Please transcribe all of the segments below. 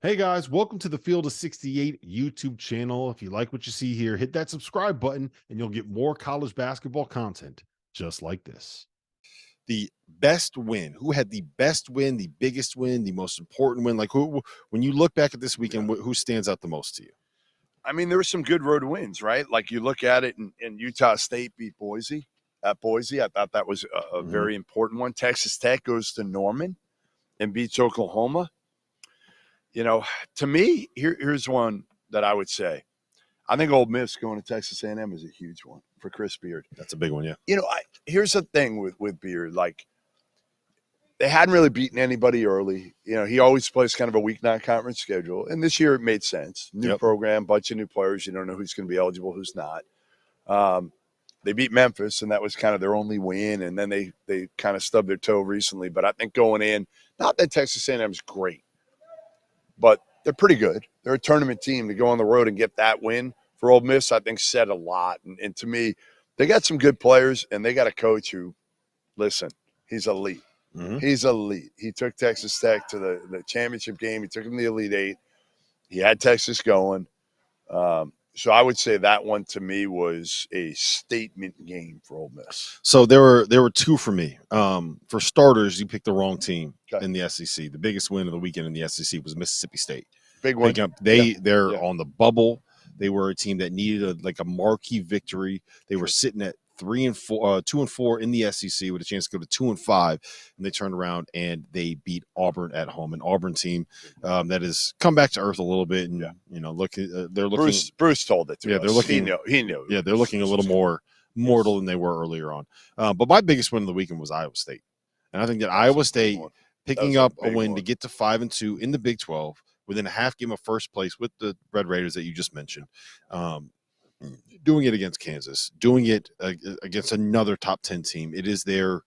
Hey guys, welcome to the Field of 68 YouTube channel. If you like what you see here, hit that subscribe button and you'll get more college basketball content just like this. The best win, who had the best win, the biggest win, the most important win? Like, who, when you look back at this weekend, who stands out the most to you? I mean, there were some good road wins, right? Like you look at it, and Utah State beat Boise at Boise. I thought that was a very important one. Texas Tech goes to Norman and beats Oklahoma. You know, to me, here's one that I would say. I think Ole Miss going to Texas A&M is a huge one for Chris Beard. That's a big one, yeah. You know, here's the thing with Beard. Like, they hadn't really beaten anybody early. You know, he always plays kind of a week non-conference schedule. And this year it made sense. New program, bunch of new players. You don't know who's going to be eligible, who's not. They beat Memphis, and that was kind of their only win. And then they kind of stubbed their toe recently. But I think going in, not that Texas A&M is great, but they're pretty good. They're a tournament team. To go on the road and get that win for Ole Miss, I think said a lot. And to me, they got some good players, and they got a coach who, listen, he's elite. He's elite. He took Texas Tech to the championship game. He took them to the Elite Eight. He had Texas going. So I would say that one to me was a statement game for Ole Miss. So there were two for me. For starters, you picked the wrong team in the SEC. The biggest win of the weekend in the SEC was Mississippi State. Big one. They're on the bubble. They were a team that needed a marquee victory. They were sitting at 2-4 in the SEC with a chance to go to 2-5, and they turned around and they beat Auburn at home. An Auburn team that has come back to earth a little bit, and they're looking. Bruce told it to us. They're looking. He knew. Yeah, they're looking a little more mortal than they were earlier on. But my biggest win of the weekend was Iowa State, and I think that Iowa State picking up a win to get to 5-2 in the Big 12 within a half game of first place with the Red Raiders that you just mentioned. Doing it against Kansas, doing it against another top 10 team. It is their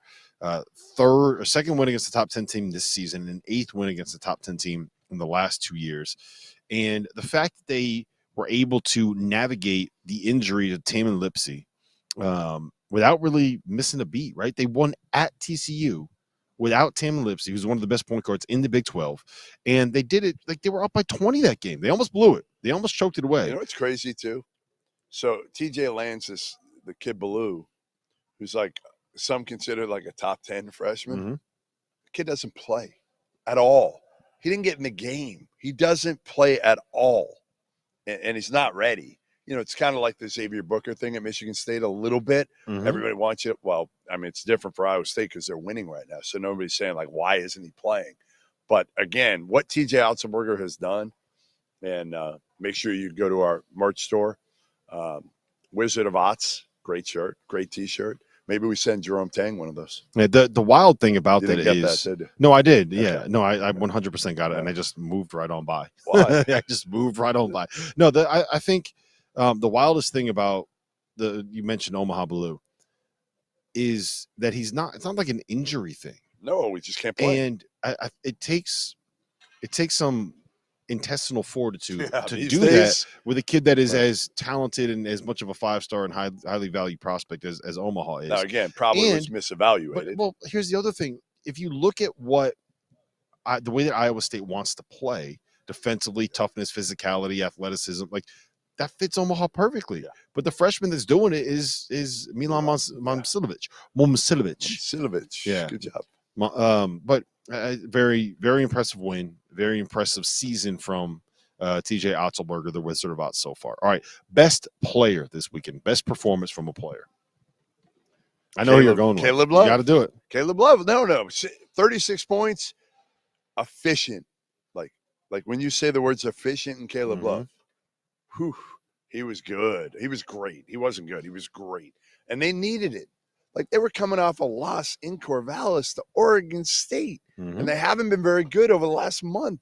second win against the top 10 team this season, and 8th win against the top 10 team in the last 2 years. And the fact that they were able to navigate the injury to Tamin Lipsey without really missing a beat, right? They won at TCU without Tamin Lipsey, who's one of the best point guards in the Big 12. And they did it like they were up by 20 that game. They almost blew it. They almost choked it away. You know what's crazy, too? So TJ Lance, the kid Ballou, who's like some consider like a top 10 freshman. The kid doesn't play at all. He didn't get in the game. He doesn't play at all. And he's not ready. You know, it's kind of like the Xavier Booker thing at Michigan State a little bit. Everybody wants it. Well, I mean, it's different for Iowa State because they're winning right now. So nobody's saying, like, why isn't he playing? But, again, what TJ Otzelberger has done, and make sure you go to our merch store. Wizard of Otz, great shirt, great T-shirt. Maybe we send Jerome Tang one of those. Yeah, the wild thing about that is, no, I did. Okay. Yeah, no, I 100% got it, and I just moved right on by. Why? I just moved right on by. No, I think the wildest thing about you mentioned Omaha Blue is that it's not like an injury thing. No, we just can't play. And it takes some intestinal fortitude to do days. that with a kid that is as talented and as much of a 5-star and highly valued prospect as Omaha is. Now, again, probably was misevaluated. Well, here's the other thing. If you look at the way that Iowa State wants to play defensively, toughness, physicality, athleticism, like that fits Omaha perfectly. Yeah. But the freshman that's doing it is Milan Momcilovic. Yeah. Good job. But very, very impressive win. Very impressive season from TJ Otzelberger, the Wizard of Oz so far. All right, best player this weekend. Best performance from a player. I know you're going with. Caleb Love. You got to do it. Caleb Love. No. 36 points. Efficient. Like when you say the words efficient and Caleb Love, he was good. He was great. He wasn't good. He was great. And they needed it. Like they were coming off a loss in Corvallis to Oregon State, and they haven't been very good over the last month.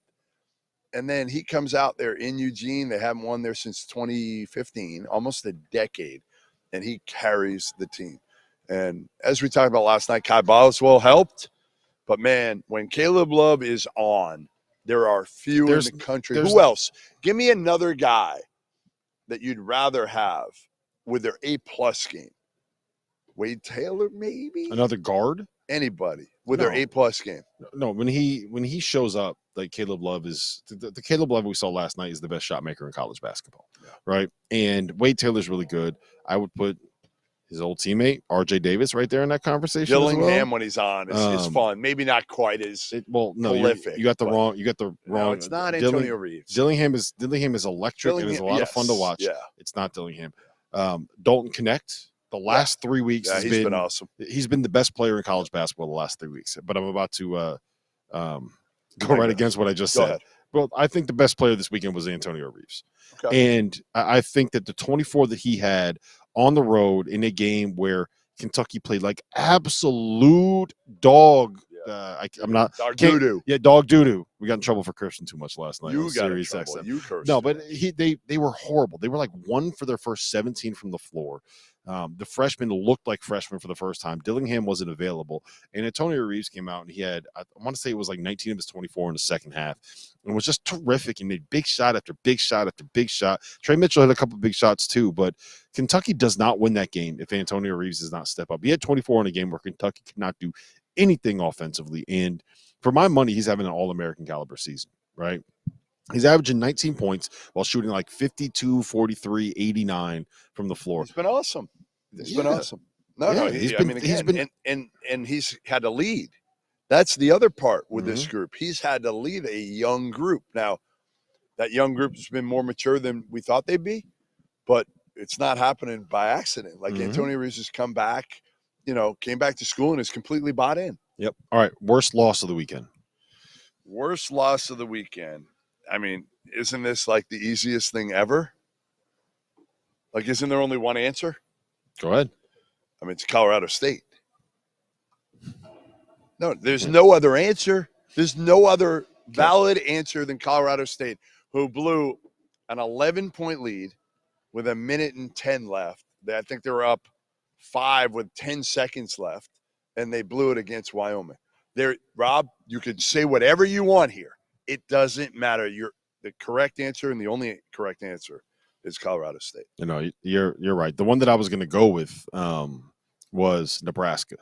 And then he comes out there in Eugene. They haven't won there since 2015, almost a decade, and he carries the team. And as we talked about last night, Kai Boswell helped. But, man, when Caleb Love is on, there are few in the country. Who else? Give me another guy that you'd rather have with their A-plus game. Wade Taylor, maybe? Another guard? Anybody. with their A+ game. No, when he shows up, like Caleb Love is the Caleb Love we saw last night is the best shot maker in college basketball, right? And Wade Taylor's really good. I would put his old teammate RJ Davis right there in that conversation. Dillingham when he's on is fun. Maybe not quite as prolific. You got the wrong. You got the wrong. No, it's not Antonio Reeves. Dillingham is electric and is a lot of fun to watch. Yeah, it's not Dillingham. Dalton Connect. The last 3 weeks he's been awesome. He's been the best player in college basketball the last 3 weeks. But I'm about to go right against what I just said. Well, I think the best player this weekend was Antonio Reeves. Okay. And I think that the 24 that he had on the road in a game where Kentucky played like absolute dog. I'm not dog doo-doo. Yeah, dog doo-doo. We got in trouble for cursing too much last night. You got in trouble. You cursed. No, but they were horrible. They were like 1 for their first 17 from the floor. The freshmen looked like freshmen for the first time. Dillingham wasn't available. And Antonio Reeves came out and he had, I want to say it was like 19 of his 24 in the second half. And was just terrific. He made big shot after big shot after big shot. Trey Mitchell had a couple of big shots too, but Kentucky does not win that game if Antonio Reeves does not step up. He had 24 in a game where Kentucky could not do anything offensively. And for my money, he's having an All-American caliber season, right? He's averaging 19 points while shooting like 52, 43, 89 from the floor. It's been awesome. It's been awesome. He's had to lead. That's the other part with this group. He's had to lead a young group. Now, that young group has been more mature than we thought they'd be, but it's not happening by accident. Like Antonio Reeves has come back, came back to school and is completely bought in. Yep. All right. Worst loss of the weekend. Worst loss of the weekend. I mean, isn't this like the easiest thing ever? Like, isn't there only one answer? Go ahead. I mean, it's Colorado State. No, there's no other answer. There's no other valid answer than Colorado State, who blew an 11-point lead with 1:10 left. I think they were up 5 with 10 seconds left, and they blew it against Wyoming. Rob, you can say whatever you want here. It doesn't matter. The correct answer, and the only correct answer is Colorado State. You're right. The one that I was going to go with was Nebraska.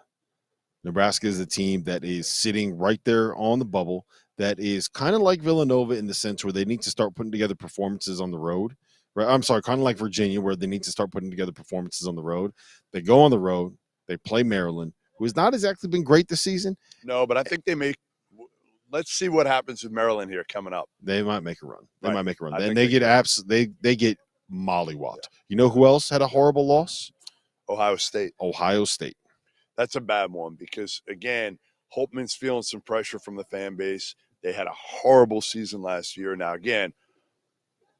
Nebraska is a team that is sitting right there on the bubble that is kind of like Villanova in the sense where they need to start putting together performances on the road. Right? I'm sorry, kind of like Virginia where they need to start putting together performances on the road. They go on the road. They play Maryland, who has not exactly been great this season. No, but I think they may. Let's see what happens with Maryland here coming up. They might make a run. And they get they get mollywopped. Yeah. You know who else had a horrible loss? Ohio State. That's a bad one because, again, Holtman's feeling some pressure from the fan base. They had a horrible season last year. Now, again,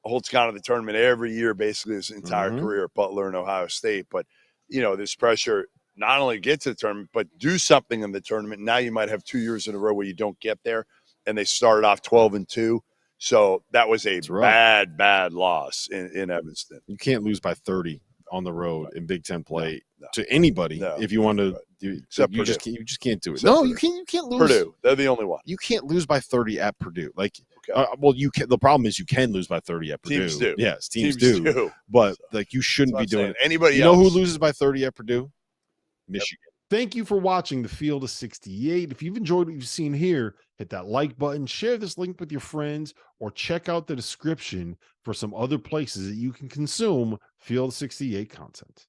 Holt's gone to the tournament every year basically his entire career at Butler and Ohio State. But, this pressure not only get to the tournament, but do something in the tournament. Now you might have 2 years in a row where you don't get there, and they started off 12-2. So that was a bad loss in Evanston. You can't lose by 30 on the road in Big Ten play to anybody if you want to. You just can't do it. You can't lose. Purdue, they're the only one. You can't lose by 30 at Purdue. You can. The problem is you can lose by 30 at Purdue. Teams do. Yes, teams do. But you shouldn't be doing it. Anybody? You know who loses by 30 at Purdue? Michigan. Thank you for watching the Field of 68. If you've enjoyed what you've seen here, hit that like button, share this link with your friends, or check out the description for some other places that you can consume Field of 68 content.